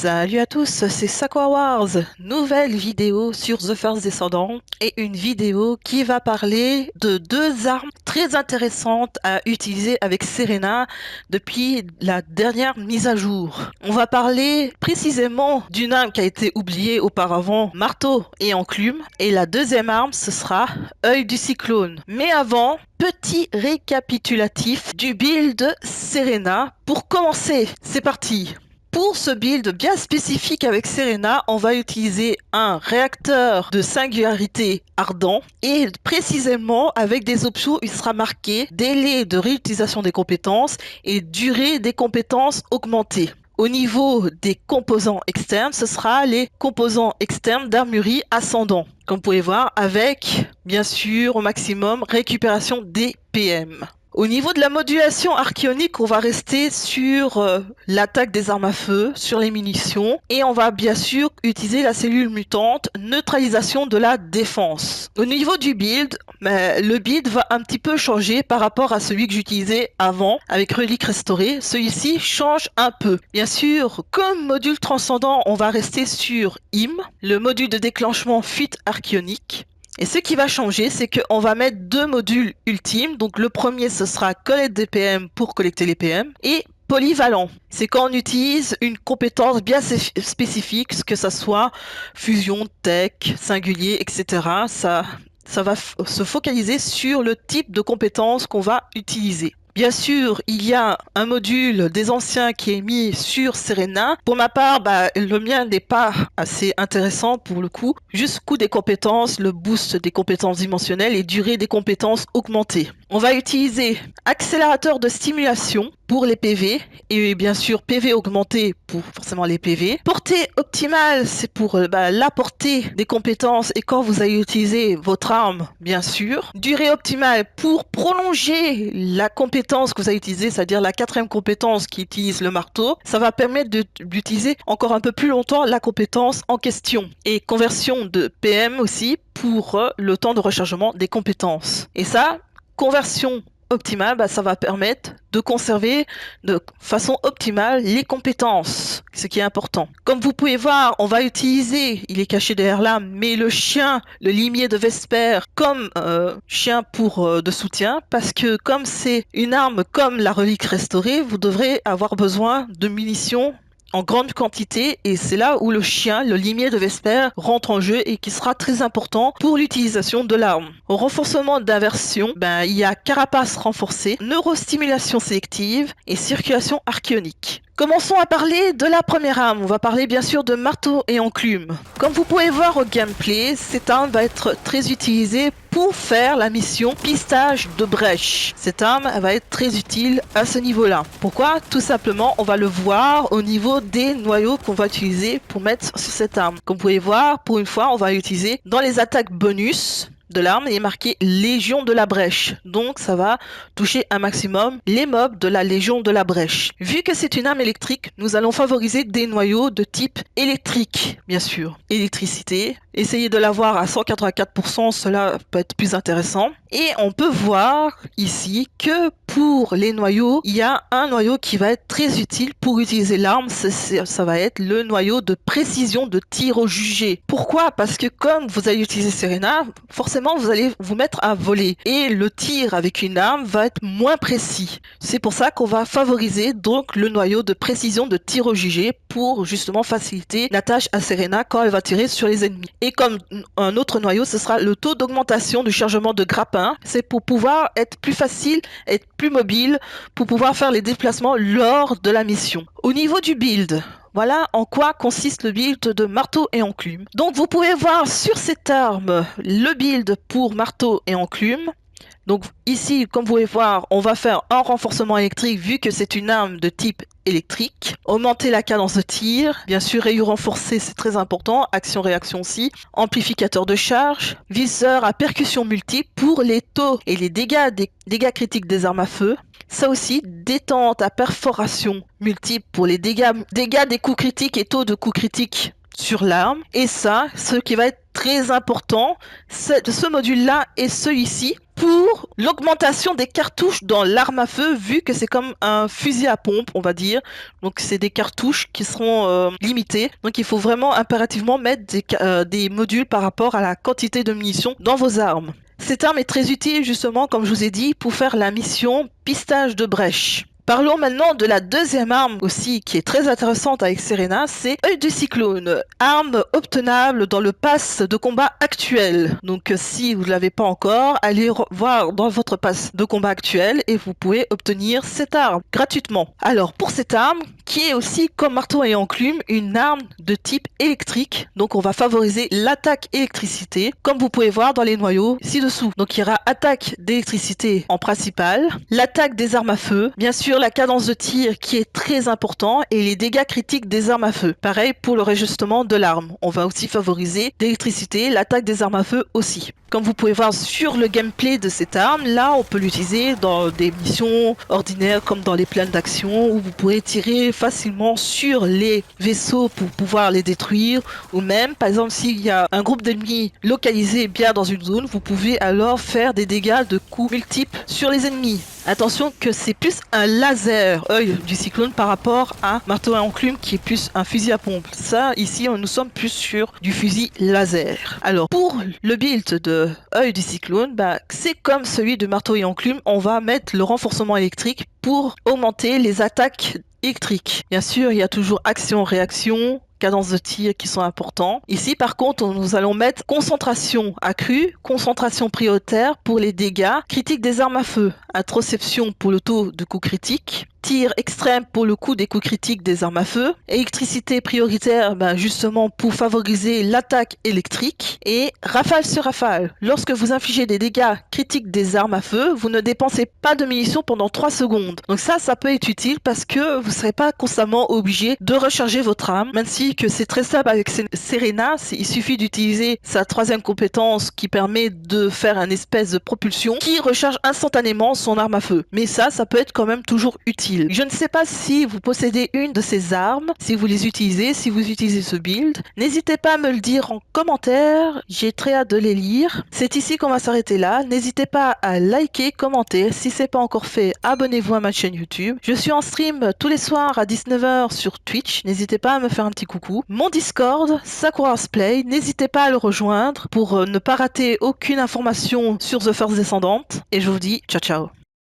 Salut à tous, c'est Sakura Wars, nouvelle vidéo sur The First Descendant et une vidéo qui va parler de deux armes très intéressantes à utiliser avec Serena depuis la dernière mise à jour. On va parler précisément d'une arme qui a été oubliée auparavant, marteau et enclume, et la deuxième arme ce sera œil du cyclone. Mais avant, petit récapitulatif du build Serena. Pour commencer, c'est parti. Pour ce build bien spécifique avec Serena, on va utiliser un réacteur de singularité ardent et précisément avec des options où il sera marqué délai de réutilisation des compétences et durée des compétences augmentées. Au niveau des composants externes, ce sera les composants externes d'armurerie ascendant. Comme vous pouvez voir, avec bien sûr au maximum récupération des PM. Au niveau de la modulation archéonique, on va rester sur l'attaque des armes à feu, sur les munitions, et on va bien sûr utiliser la cellule mutante, neutralisation de la défense. Au niveau du build, le build va un petit peu changer par rapport à celui que j'utilisais avant avec relique restaurée. Celui-ci change un peu. Bien sûr, comme module transcendant, on va rester sur IM, le module de déclenchement fuite archéonique. Et ce qui va changer, c'est qu'on va mettre deux modules ultimes. Donc le premier, ce sera collecte des PM pour collecter les PM. Et polyvalent, c'est quand on utilise une compétence bien spécifique, que ça soit fusion, tech, singulier, etc. Ça va se focaliser sur le type de compétence qu'on va utiliser. Bien sûr, il y a un module des anciens qui est mis sur Serena. Pour ma part, le mien n'est pas assez intéressant pour le coup. Juste coût des compétences, le boost des compétences dimensionnelles et durée des compétences augmentées. On va utiliser accélérateur de stimulation pour les PV et bien sûr PV augmenté pour forcément les PV. Portée optimale, c'est pour la portée des compétences et quand vous allez utiliser votre arme, bien sûr. Durée optimale pour prolonger la compétence que vous allez utiliser, c'est-à-dire la quatrième compétence qui utilise le marteau. Ça va permettre d'utiliser encore un peu plus longtemps la compétence en question. Et conversion de PM aussi pour le temps de rechargement des compétences. Et ça, conversion optimale, ça va permettre de conserver de façon optimale les compétences, ce qui est important. Comme vous pouvez voir, on va utiliser, il est caché derrière là, mais le chien, le limier de Vesper, comme chien pour de soutien, parce que comme c'est une arme comme la relique restaurée, vous devrez avoir besoin de munitions en grande quantité et c'est là où le chien, le limier de Vesper, rentre en jeu et qui sera très important pour l'utilisation de l'arme. Au renforcement d'inversion, il y a carapace renforcée, neurostimulation sélective et circulation archéonique. Commençons à parler de la première arme. On va parler bien sûr de marteau et enclume. Comme vous pouvez voir au gameplay, cette arme va être très utilisée pour faire la mission pistage de brèche. Cette arme va être très utile à ce niveau-là. Pourquoi? Tout simplement, on va le voir au niveau des noyaux qu'on va utiliser pour mettre sur cette arme. Comme vous pouvez voir, pour une fois, on va l'utiliser dans les attaques bonus de l'arme est marqué Légion de la Brèche. Donc ça va toucher un maximum les mobs de la Légion de la Brèche. Vu que c'est une arme électrique, nous allons favoriser des noyaux de type électrique, bien sûr. Électricité. Essayez de l'avoir à 184%, cela peut être plus intéressant. Et on peut voir ici que pour les noyaux, il y a un noyau qui va être très utile pour utiliser l'arme. Ça va être le noyau de précision de tir au jugé. Pourquoi? Parce que comme vous allez utiliser Serena, forcément vous allez vous mettre à voler. Et le tir avec une arme va être moins précis. C'est pour ça qu'on va favoriser donc le noyau de précision de tir au jugé pour justement faciliter la tâche à Serena quand elle va tirer sur les ennemis. Et comme un autre noyau, ce sera le taux d'augmentation du chargement de grappin. C'est pour pouvoir être plus facile, être plus mobile, pour pouvoir faire les déplacements lors de la mission. Au niveau du build, voilà en quoi consiste le build de marteau et enclume. Donc vous pouvez voir sur cette arme le build pour marteau et enclume. Donc ici, comme vous pouvez voir, on va faire un renforcement électrique vu que c'est une arme de type électrique. Augmenter la cadence de tir. Bien sûr, rayon renforcé, c'est très important. Action-réaction aussi. Amplificateur de charge. Viseur à percussion multiple pour les taux et les dégâts critiques des armes à feu. Ça aussi, détente à perforation multiple pour les dégâts des coups critiques et taux de coups critiques sur l'arme. Et ça, ce qui va être très important, ce module-là et celui-ci, pour l'augmentation des cartouches dans l'arme à feu, vu que c'est comme un fusil à pompe, on va dire. Donc c'est des cartouches qui seront limitées. Donc il faut vraiment impérativement mettre des modules par rapport à la quantité de munitions dans vos armes. Cette arme est très utile justement, comme je vous ai dit, pour faire la mission pistage de brèche. Parlons maintenant de la deuxième arme aussi qui est très intéressante avec Serena, c'est Œil du Cyclone, arme obtenable dans le pass de combat actuel. Donc si vous ne l'avez pas encore, allez voir dans votre pass de combat actuel et vous pouvez obtenir cette arme gratuitement. Alors pour cette arme, qui est aussi comme marteau et enclume, une arme de type électrique, donc on va favoriser l'attaque électricité, comme vous pouvez voir dans les noyaux ci-dessous. Donc il y aura attaque d'électricité en principal, l'attaque des armes à feu, bien sûr la cadence de tir qui est très important et les dégâts critiques des armes à feu. Pareil pour le réajustement de l'arme. On va aussi favoriser l'électricité, l'attaque des armes à feu aussi. Comme vous pouvez voir sur le gameplay de cette arme, là on peut l'utiliser dans des missions ordinaires comme dans les plaines d'action où vous pourrez tirer facilement sur les vaisseaux pour pouvoir les détruire, ou même par exemple s'il y a un groupe d'ennemis localisé bien dans une zone, vous pouvez alors faire des dégâts de coups multiples sur les ennemis. Attention que c'est plus un laser, œil du cyclone, par rapport à marteau à enclume qui est plus un fusil à pompe. Ça, ici, nous sommes plus sur du fusil laser. Alors, pour le build de œil du cyclone, c'est comme celui de marteau et enclume. On va mettre le renforcement électrique pour augmenter les attaques électriques. Bien sûr, il y a toujours action-réaction, cadence de tir qui sont importants. Ici, par contre, nous allons mettre concentration accrue, concentration prioritaire pour les dégâts critiques des armes à feu, introception pour le taux de coups critiques, tir extrême pour le coût des coups critiques des armes à feu, électricité prioritaire justement pour favoriser l'attaque électrique, et rafale sur rafale. Lorsque vous infligez des dégâts critiques des armes à feu, vous ne dépensez pas de munitions pendant 3 secondes. Donc ça peut être utile parce que vous ne serez pas constamment obligé de recharger votre arme, même si que c'est très simple avec Serena, il suffit d'utiliser sa troisième compétence qui permet de faire un espèce de propulsion qui recharge instantanément son arme à feu. Mais ça peut être quand même toujours utile. Je ne sais pas si vous possédez une de ces armes, si vous les utilisez, si vous utilisez ce build. N'hésitez pas à me le dire en commentaire, j'ai très hâte de les lire. C'est ici qu'on va s'arrêter là. N'hésitez pas à liker, commenter. Si c'est pas encore fait, abonnez-vous à ma chaîne YouTube. Je suis en stream tous les soirs à 19h sur Twitch. N'hésitez pas à me faire un petit coucou. Mon Discord, Sakura Play, n'hésitez pas à le rejoindre pour ne pas rater aucune information sur The First Descendant. Et je vous dis ciao ciao.